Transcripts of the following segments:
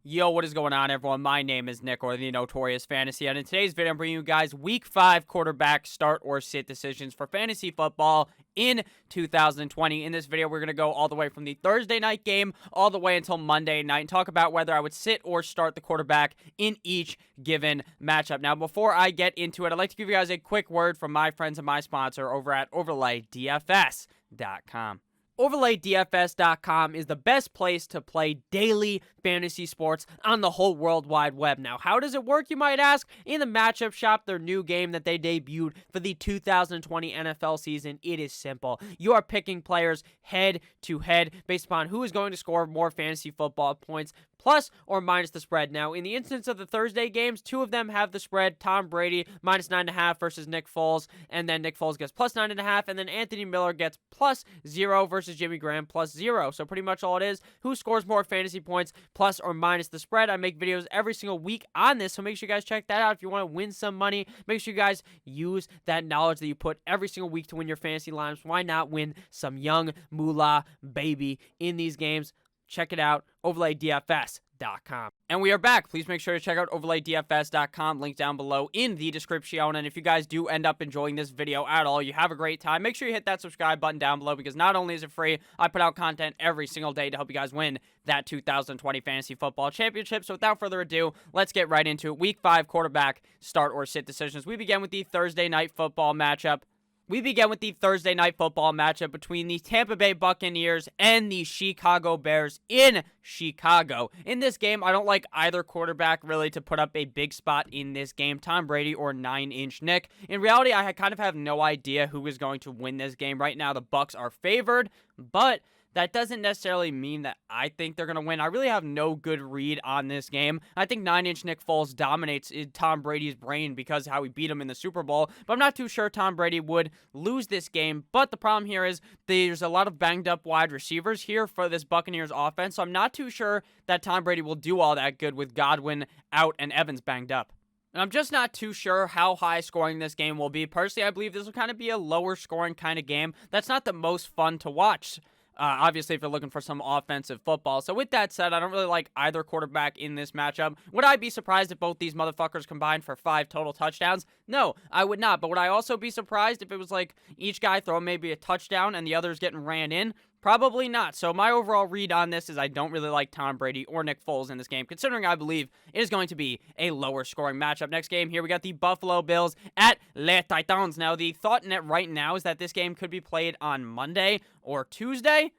Yo, what is going on, everyone? My name is Nick, or the Notorious Fantasy, and in today's video, I'm bringing you guys Week 5 quarterback start or sit decisions for fantasy football in 2020. In this video, we're going to go all the way from the Thursday night game all the way until Monday night and talk about whether I would sit or start the quarterback in each given matchup. Now, before I get into it, I'd like to give you guys a quick word from my friends and my sponsor over at OverlayDFS.com. OverlayDFS.com is the best place to play daily fantasy sports on the whole World Wide Web. Now, how does it work, you might ask? In the Matchup Shop, their new game that they debuted for the 2020 NFL season, it is simple. You are picking players head to head based upon who is going to score more fantasy football points, plus or minus the spread. Now, in the instance of the Thursday games, two of them have the spread. Tom Brady, minus 9.5 versus Nick Foles, and then Nick Foles gets plus 9.5, and then Anthony Miller gets plus 0 versus Jimmy Graham plus 0. So pretty much all it is, who scores more fantasy points, plus or minus the spread. I make videos every single week on this, so make sure you guys check that out. If you want to win some money, make sure you guys use that knowledge that you put every single week to win your fantasy lineups. Why not win some young moolah baby in these games? Check it out, OverlayDFS.com. And we are back. Please make sure to check out OverlayDFS.com, link down below in the description. And if you guys do end up enjoying this video at all, you have a great time, make sure you hit that subscribe button down below, because not only is it free, I put out content every single day to help you guys win that 2020 Fantasy Football Championship. So without further ado, let's get right into it. Week 5 quarterback start or sit decisions. We begin with the Thursday night football matchup. between the Tampa Bay Buccaneers and the Chicago Bears in Chicago. In this game, I don't like either quarterback really to put up a big spot in this game, Tom Brady or 9-inch Nick. In reality, I kind of have no idea who is going to win this game. Right now, the Bucs are favored, but that doesn't necessarily mean that I think they're going to win. I really have no good read on this game. I think 9-inch Nick Foles dominates Tom Brady's brain because of how he beat him in the Super Bowl, but I'm not too sure Tom Brady would lose this game. But the problem here is there's a lot of banged up wide receivers here for this Buccaneers offense, so I'm not too sure that Tom Brady will do all that good with Godwin out and Evans banged up. And I'm just not too sure how high scoring this game will be. Personally, I believe this will kind of be a lower scoring kind of game. That's not the most fun to watch. Obviously, if you're looking for some offensive football. So with that said, I don't really like either quarterback in this matchup. Would I be surprised if both these motherfuckers combined for 5 total touchdowns? No, I would not. But would I also be surprised if it was like each guy throwing maybe a touchdown and the others getting ran in? Probably not. So my overall read on this is I don't really like Tom Brady or Nick Foles in this game, considering I believe it is going to be a lower scoring matchup. Next game here, we got the Buffalo Bills at Les Titans. Now, the thought net right now is that this game could be played on Monday or Tuesday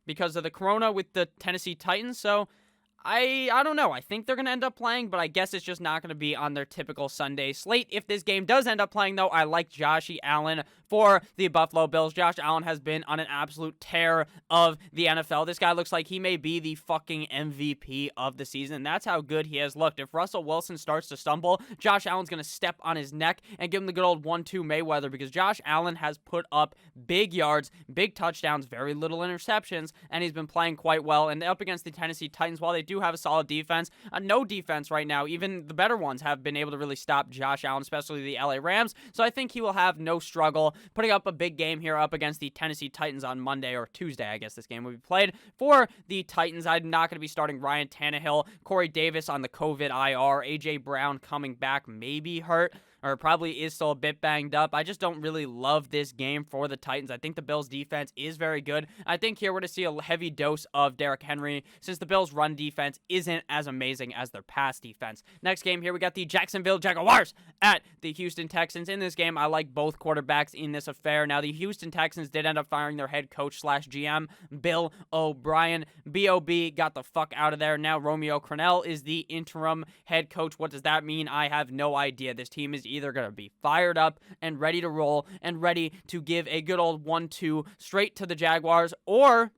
because of the corona with the Tennessee Titans. So I don't know. I think they're going to end up playing, but I guess it's just not going to be on their typical Sunday slate. If this game does end up playing, though, I like Josh Allen for the Buffalo Bills. Josh Allen has been on an absolute tear of the NFL. This guy looks like he may be the fucking MVP of the season. That's how good he has looked. If Russell Wilson starts to stumble, Josh Allen's going to step on his neck and give him the good old 1-2 Mayweather, because Josh Allen has put up big yards, big touchdowns, very little interceptions, and he's been playing quite well. And up against the Tennessee Titans, while they do have a solid defense, no defense right now, even the better ones have been able to really stop Josh Allen, especially the LA Rams. So I think he will have no struggle putting up a big game here up against the Tennessee Titans on Monday or Tuesday. I guess this game will be played. For the Titans, I'm not going to be starting Ryan Tannehill, Corey Davis on the COVID IR, A.J. Brown coming back, maybe hurt, or probably is still a bit banged up. I just don't really love this game for the Titans. I think the Bills' defense is very good. I think here we're going to see a heavy dose of Derrick Henry, since the Bills' run defense isn't as amazing as their pass defense. Next game here, we got the Jacksonville Jaguars at the Houston Texans. In this game, I like both quarterbacks in this affair. Now, the Houston Texans did end up firing their head coach / GM, Bill O'Brien. B.O.B. got the fuck out of there. Now, Romeo Crennel is the interim head coach. What does that mean? I have no idea. This team is either going to be fired up and ready to roll and ready to give a good old 1-2 straight to the Jaguars, or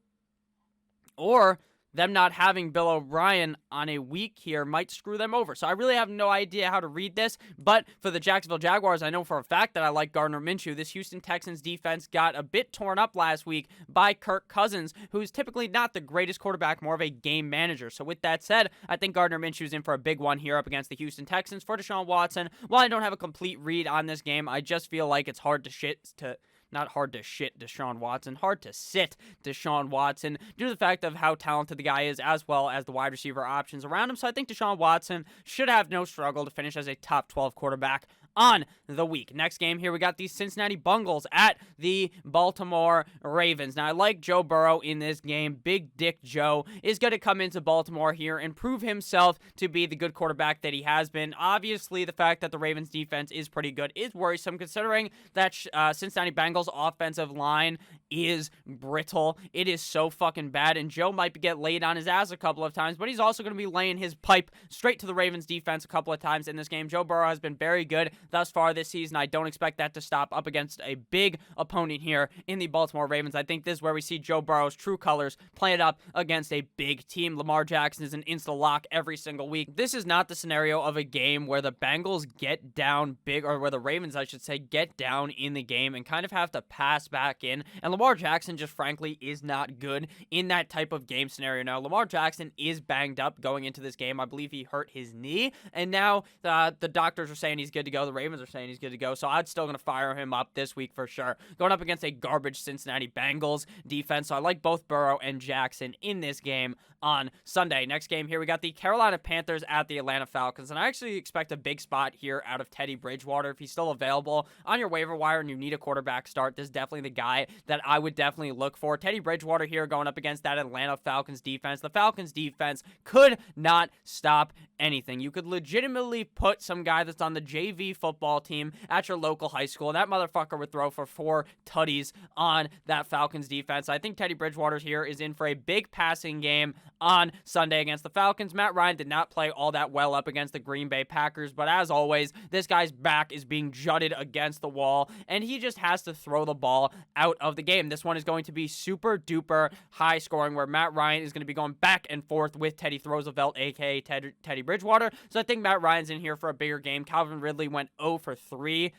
them not having Bill O'Brien on a week here might screw them over. So I really have no idea how to read this. But for the Jacksonville Jaguars, I know for a fact that I like Gardner Minshew. This Houston Texans defense got a bit torn up last week by Kirk Cousins, who's typically not the greatest quarterback, more of a game manager. So with that said, I think Gardner Minshew's in for a big one here up against the Houston Texans. For Deshaun Watson, while I don't have a complete read on this game, I just feel like it's hard to not hard to shit Deshaun Watson, hard to sit Deshaun Watson due to the fact of how talented the guy is as well as the wide receiver options around him. So I think Deshaun Watson should have no struggle to finish as a top 12 quarterback on the week. Next game here, we got the Cincinnati Bengals at the Baltimore Ravens. Now, I like Joe Burrow in this game. Big Dick Joe is going to come into Baltimore here and prove himself to be the good quarterback that he has been. Obviously, the fact that the Ravens defense is pretty good is worrisome considering that Cincinnati Bengals offensive line is brittle. It is so fucking bad, and Joe might get laid on his ass a couple of times, but he's also going to be laying his pipe straight to the Ravens defense a couple of times in this game. Joe Burrow has been very good thus far this season. I don't expect that to stop up against a big opponent here in the Baltimore Ravens. I think this is where we see Joe Burrow's true colors playing up against a big team. Lamar Jackson is an insta-lock every single week. This is not the scenario of a game where the Bengals get down big, or where the Ravens, I should say, get down in the game and kind of have to pass back in. And Lamar Jackson just frankly is not good in that type of game scenario. Now, Lamar Jackson is banged up going into this game. I believe he hurt his knee, and now the doctors are saying he's good to go. The Ravens are saying he's good to go, so I'm still going to fire him up this week for sure. Going up against a garbage Cincinnati Bengals defense, so I like both Burrow and Jackson in this game on Sunday. Next game here, we got the Carolina Panthers at the Atlanta Falcons, and I actually expect a big spot here out of Teddy Bridgewater. If he's still available on your waiver wire and you need a quarterback start, this is definitely the guy that I would definitely look for. Teddy Bridgewater here going up against that Atlanta Falcons defense. The Falcons defense could not stop anything. You could legitimately put some guy that's on the JV football team at your local high school, and that motherfucker would throw for 4 tutties on that Falcons defense. I think Teddy Bridgewater here is in for a big passing game on Sunday against the Falcons. Matt Ryan did not play all that well up against the Green Bay Packers, but as always, this guy's back is being jutted against the wall, and he just has to throw the ball out of the game. This one is going to be super duper high scoring, where Matt Ryan is going to be going back and forth with Teddy Roosevelt, aka Teddy Bridgewater. So I think Matt Ryan's in here for a bigger game. Calvin Ridley went 0 for 3.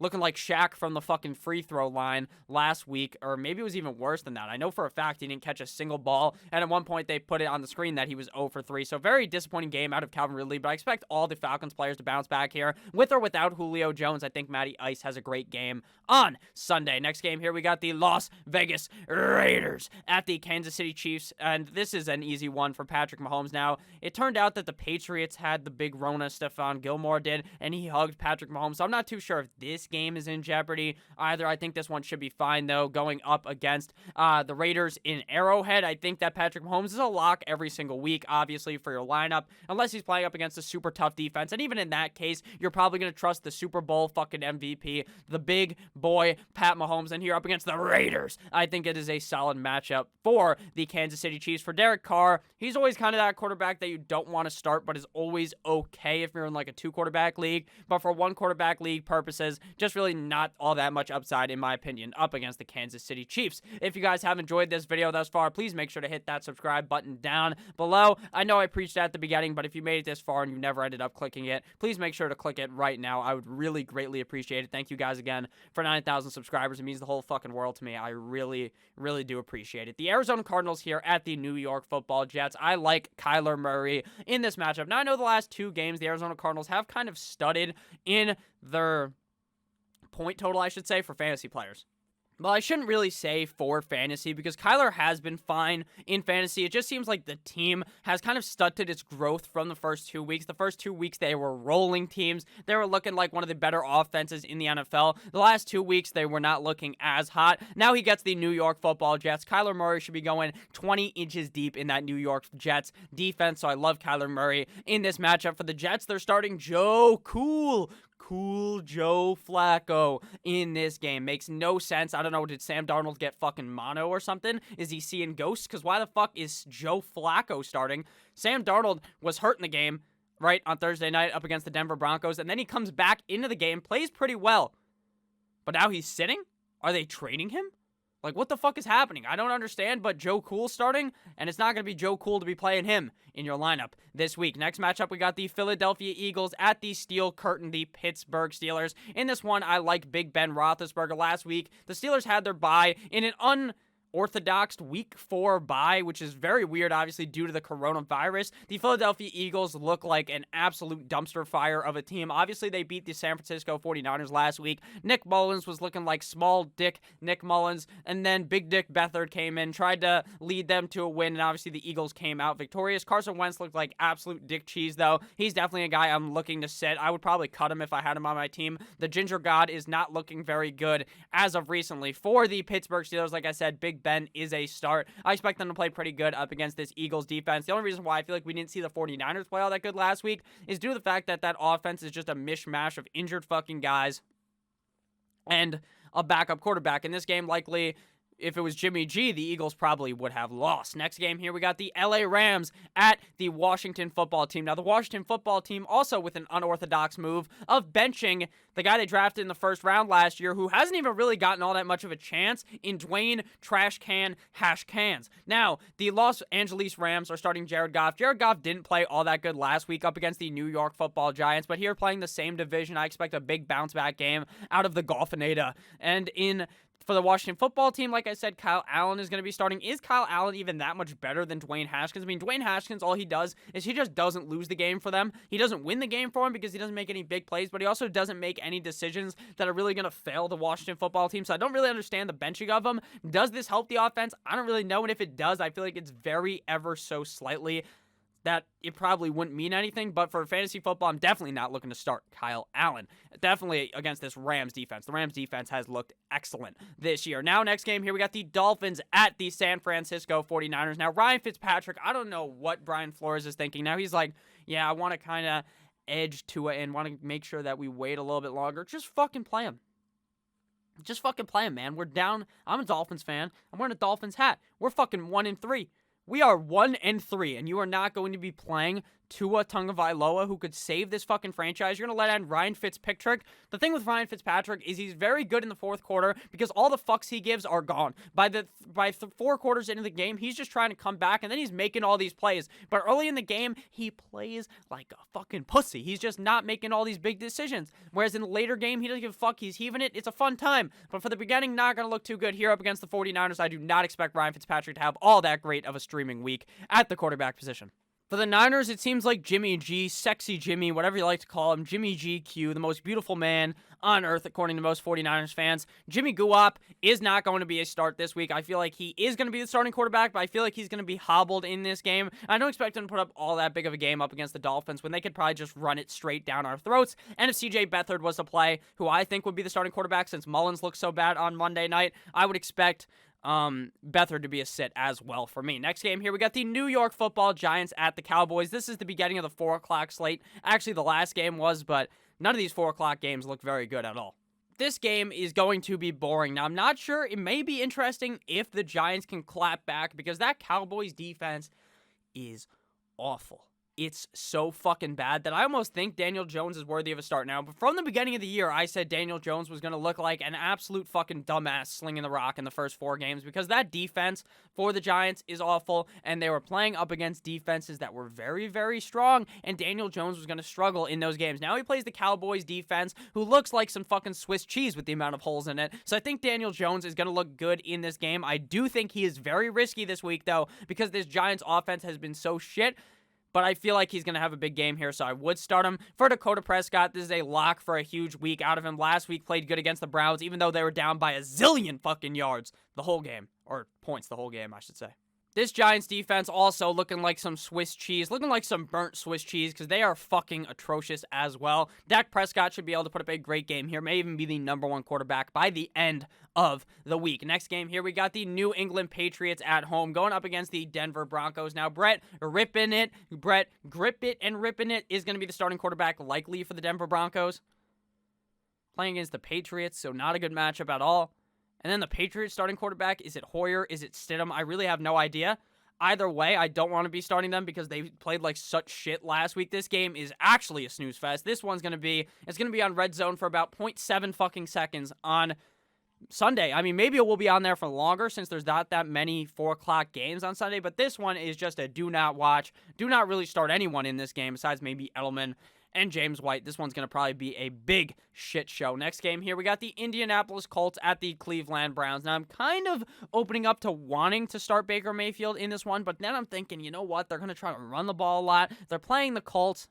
Looking like Shaq from the fucking free throw line last week, or maybe it was even worse than that. I know for a fact he didn't catch a single ball, and at one point they put it on the screen that he was 0 for 3. So very disappointing game out of Calvin Ridley, but I expect all the Falcons players to bounce back here. With or without Julio Jones, I think Matty Ice has a great game on Sunday. Next game here, we got the Las Vegas Raiders at the Kansas City Chiefs, and this is an easy one for Patrick Mahomes. Now, it turned out that the Patriots had the big Rona, Stephon Gilmore did, and he hugged Patrick Mahomes, so I'm not too sure if this game is in jeopardy either. I think this one should be fine, though, going up against the Raiders in Arrowhead. I think that Patrick Mahomes is a lock every single week, obviously, for your lineup, unless he's playing up against a super tough defense, and even in that case, you're probably going to trust the Super Bowl fucking MVP, the big boy, Pat Mahomes, and here up against the Raiders. I think it is a solid matchup for the Kansas City Chiefs. For Derek Carr, he's always kind of that quarterback that you don't want to start, but is always okay if you're in like a 2-quarterback league, but for 1-quarterback league purposes, just really not all that much upside, in my opinion, up against the Kansas City Chiefs. If you guys have enjoyed this video thus far, please make sure to hit that subscribe button down below. I know I preached at the beginning, but if you made it this far and you never ended up clicking it, please make sure to click it right now. I would really greatly appreciate it. Thank you guys again for 9,000 subscribers. It means the whole fucking world to me. I really, really do appreciate it. The Arizona Cardinals here at the New York Football Jets. I like Kyler Murray in this matchup. Now, I know the last 2 games, the Arizona Cardinals have kind of studded in their point total, I should say, for fantasy players. Well, I shouldn't really say for fantasy, because Kyler has been fine in fantasy. It just seems like the team has kind of stunted its growth from the first 2 weeks. The first 2 weeks, they were rolling teams. They were looking like one of the better offenses in the NFL. The last 2 weeks, they were not looking as hot. Now he gets the New York Football Jets. Kyler Murray should be going 20 inches deep in that New York Jets defense, so I love Kyler Murray in this matchup. For the Jets, they're starting Joe Cool Joe Flacco in this game. Makes no sense. I don't know, did Sam Darnold get fucking mono or something? Is he seeing ghosts? Because why the fuck is Joe Flacco starting? Sam Darnold was hurt in the game, right, on Thursday night up against the Denver Broncos, and then he comes back into the game, plays pretty well. But now he's sitting? Are they trading him? Like, what the fuck is happening? I don't understand, but Joe Cool starting, and it's not going to be Joe Cool to be playing him in your lineup this week. Next matchup, we got the Philadelphia Eagles at the Steel Curtain, the Pittsburgh Steelers. In this one, I like Big Ben Roethlisberger. Last week, the Steelers had their bye in an unorthodox week 4 bye, which is very weird, obviously, due to the coronavirus. The Philadelphia Eagles look like an absolute dumpster fire of a team. Obviously, they beat the San Francisco 49ers last week. Nick Mullins was looking like small dick Nick Mullins, and then Big Dick Beathard came in, tried to lead them to a win, and obviously the Eagles came out victorious. Carson Wentz looked like absolute dick cheese, though. He's definitely a guy I'm looking to sit. I would probably cut him if I had him on my team. The Ginger God is not looking very good as of recently. For the Pittsburgh Steelers, like I said, Big Ben is a start. I expect them to play pretty good up against this Eagles defense. The only reason why I feel like we didn't see the 49ers play all that good last week is due to the fact that that offense is just a mishmash of injured fucking guys and a backup quarterback. In this game, likely, if it was Jimmy G, the Eagles probably would have lost. Next game here, we got the LA Rams at the Washington football team. Now, the Washington football team also with an unorthodox move of benching the guy they drafted in the first round last year, who hasn't even really gotten all that much of a chance, in Dwayne Trash Can Hash Cans. Now, the Los Angeles Rams are starting Jared Goff. Jared Goff didn't play all that good last week up against the New York Football Giants, but here playing the same division, I expect a big bounce-back game out of the Golfinada. And for the Washington football team, like I said, Kyle Allen is going to be starting. Is Kyle Allen even that much better than Dwayne Haskins? I mean, Dwayne Haskins, all he does is he just doesn't lose the game for them. He doesn't win the game for them because he doesn't make any big plays, but he also doesn't make any decisions that are really going to fail the Washington football team. So I don't really understand the benching of him. Does this help the offense? I don't really know, and if it does, I feel like it's very ever so slightly that it probably wouldn't mean anything, but for fantasy football, I'm definitely not looking to start Kyle Allen. Definitely against this Rams defense. The Rams defense has looked excellent this year. Now, next game here, we got the Dolphins at the San Francisco 49ers. Now, Ryan Fitzpatrick, I don't know what Brian Flores is thinking. Now, he's like, yeah, I want to kind of edge Tua and want to make sure that we wait a little bit longer. Just fucking play him. Just fucking play him, man. We're down. I'm a Dolphins fan. I'm wearing a Dolphins hat. We're fucking 1-3. We are 1-3, and you are not going to be playing Tua Tagovailoa, who could save this fucking franchise. You're going to let in Ryan Fitzpatrick. The thing with Ryan Fitzpatrick is he's very good in the fourth quarter because all the fucks he gives are gone. By 4 quarters into the game, he's just trying to come back, and then he's making all these plays. But early in the game, he plays like a fucking pussy. He's just not making all these big decisions. Whereas in the later game, he doesn't give a fuck. He's heaving it. It's a fun time. But for the beginning, not going to look too good here up against the 49ers. I do not expect Ryan Fitzpatrick to have all that great of a streaming week at the quarterback position. For the Niners, it seems like Jimmy G, sexy Jimmy, whatever you like to call him, Jimmy GQ, the most beautiful man on earth, according to most 49ers fans. Jimmy Guap is not going to be a start this week. I feel like he is going to be the starting quarterback, but I feel like he's going to be hobbled in this game. I don't expect him to put up all that big of a game up against the Dolphins when they could probably just run it straight down our throats. And if CJ Beathard was to play, who I think would be the starting quarterback since Mullins looked so bad on Monday night, I would expect Beathard to be a sit as well for me. Next game here, we got the New York Football Giants at the Cowboys. This is the beginning of the 4 o'clock slate. Actually, the last game was, but none of these 4 o'clock games look very good at all. This game is going to be boring. Now, I'm not sure. It may be interesting if the Giants can clap back because that Cowboys defense is awful. It's so fucking bad that I almost think Daniel Jones is worthy of a start now. But from the beginning of the year, I said Daniel Jones was going to look like an absolute fucking dumbass slinging the rock in the first 4 games because that defense for the Giants is awful, and they were playing up against defenses that were very, very strong, and Daniel Jones was going to struggle in those games. Now he plays the Cowboys defense, who looks like some fucking Swiss cheese with the amount of holes in it. So I think Daniel Jones is going to look good in this game. I do think he is very risky this week, though, because this Giants offense has been so shit. But I feel like he's going to have a big game here, so I would start him. For Dakota Prescott, this is a lock for a huge week out of him. Last week played good against the Browns, even though they were down by a zillion fucking yards the whole game. Or points the whole game, I should say. This Giants defense also looking like some Swiss cheese, looking like some burnt Swiss cheese because they are fucking atrocious as well. Dak Prescott should be able to put up a great game here, may even be the #1 quarterback by the end of the week. Next game here, we got the New England Patriots at home going up against the Denver Broncos. Now, Brett Grip It and Rippin' It is going to be the starting quarterback likely for the Denver Broncos. Playing against the Patriots, so not a good matchup at all. And then the Patriots starting quarterback, is it Hoyer? Is it Stidham? I really have no idea. Either way, I don't want to be starting them because they played like such shit last week. This game is actually a snooze fest. This one's going to be, it's going to be on Red Zone for about 0.7 fucking seconds on Sunday. I mean, maybe it will be on there for longer since there's not that many 4 o'clock games on Sunday, but this one is just a do not watch. Do not really start anyone in this game besides maybe Edelman and James White. This one's going to probably be a big shit show. Next game here, we got the Indianapolis Colts at the Cleveland Browns. Now, I'm kind of opening up to wanting to start Baker Mayfield in this one, but then I'm thinking, you know what? They're going to try to run the ball a lot. They're playing the Colts.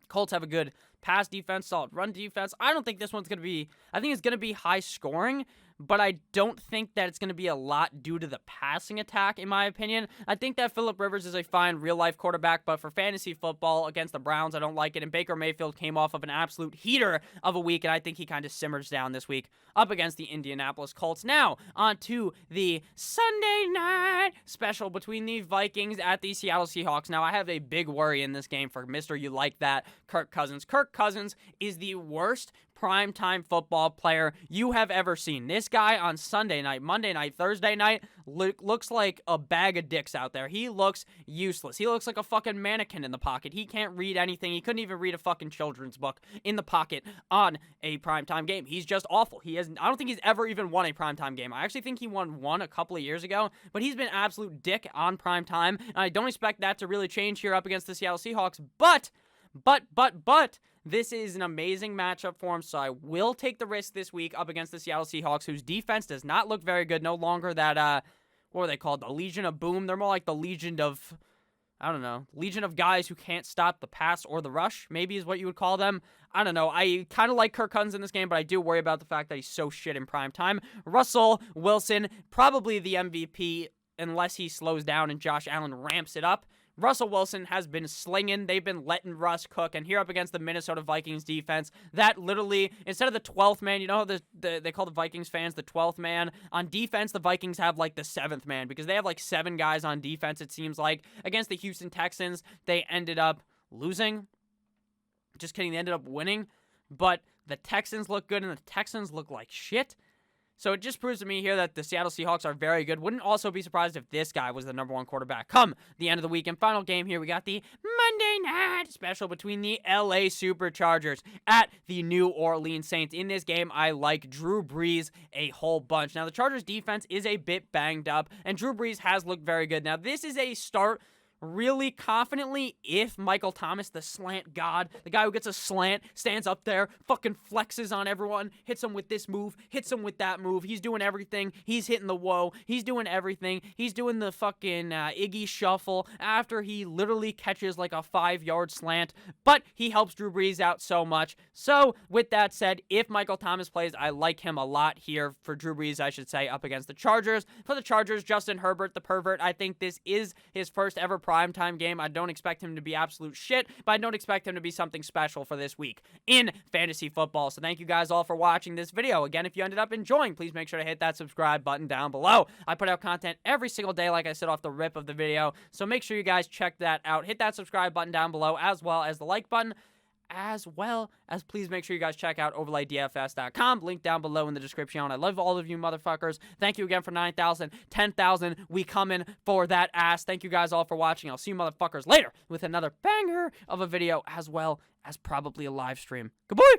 Colts have a good pass defense, solid run defense. I don't think this one's going to be, I think it's going to be high scoring, but I don't think that it's going to be a lot due to the passing attack, in my opinion. I think that Phillip Rivers is a fine real-life quarterback, but for fantasy football against the Browns, I don't like it. And Baker Mayfield came off of an absolute heater of a week, and I think he kind of simmers down this week up against the Indianapolis Colts. Now, on to the Sunday night special between the Vikings at the Seattle Seahawks. Now, I have a big worry in this game for Mr. You Like That, Kirk Cousins. Kirk Cousins is the worst primetime football player you have ever seen. This guy on Sunday night, Monday night, Thursday night looks like a bag of dicks out there. He looks useless. He looks like a fucking mannequin in the pocket. He can't read anything. He couldn't even read a fucking children's book in the pocket on a primetime game. He's just awful. I don't think he's ever even won a primetime game. I actually think he won one a couple of years ago, but he's been absolute dick on primetime, and I don't expect that to really change here up against the Seattle Seahawks, but this is an amazing matchup for him, so I will take the risk this week up against the Seattle Seahawks, whose defense does not look very good. No longer that, what are they called? The Legion of Boom. They're more like the Legion of, I don't know, Legion of guys who can't stop the pass or the rush, maybe is what you would call them. I don't know. I kind of like Kirk Cousins in this game, but I do worry about the fact that he's so shit in prime time. Russell Wilson, probably the MVP, unless he slows down and Josh Allen ramps it up. Russell Wilson has been slinging. They've been letting Russ cook. And here up against the Minnesota Vikings defense, that literally, instead of the 12th man, you know how they call the Vikings fans the 12th man? On defense, the Vikings have like the 7th man because they have like 7 guys on defense, it seems like. Against the Houston Texans, they ended up losing. Just kidding, they ended up winning. But the Texans look good and the Texans look like shit. So it just proves to me here that the Seattle Seahawks are very good. Wouldn't also be surprised if this guy was the number 1 quarterback come the end of the week. And final game here, we got the Monday night special between the LA Superchargers at the New Orleans Saints. In this game, I like Drew Brees a whole bunch. Now, the Chargers defense is a bit banged up, and Drew Brees has looked very good. Now, this is a start really confidently if Michael Thomas, the slant god, the guy who gets a slant, stands up there, fucking flexes on everyone, hits them with this move, hits them with that move. He's doing everything. He's hitting the whoa. He's doing everything. He's doing the fucking Iggy shuffle after he literally catches like a 5-yard slant, but he helps Drew Brees out so much. So with that said, if Michael Thomas plays, I like him a lot here for Drew Brees, I should say, up against the Chargers. For the Chargers, Justin Herbert, the pervert, I think this is his first ever primetime game. I don't expect him to be absolute shit, but I don't expect him to be something special for this week in fantasy football. So thank you guys all for watching this video. Again, if you ended up enjoying, please make sure to hit that subscribe button down below. I put out content every single day, like I said off the rip of the video, so make sure you guys check that out. Hit that subscribe button down below, as well as the like button, as well as please make sure you guys check out overlaydfs.com. Link down below in the description. I love all of you motherfuckers. Thank you again for 9,000, 10,000. We coming for that ass. Thank you guys all for watching. I'll see you motherfuckers later with another banger of a video, as well as probably a live stream. Goodbye.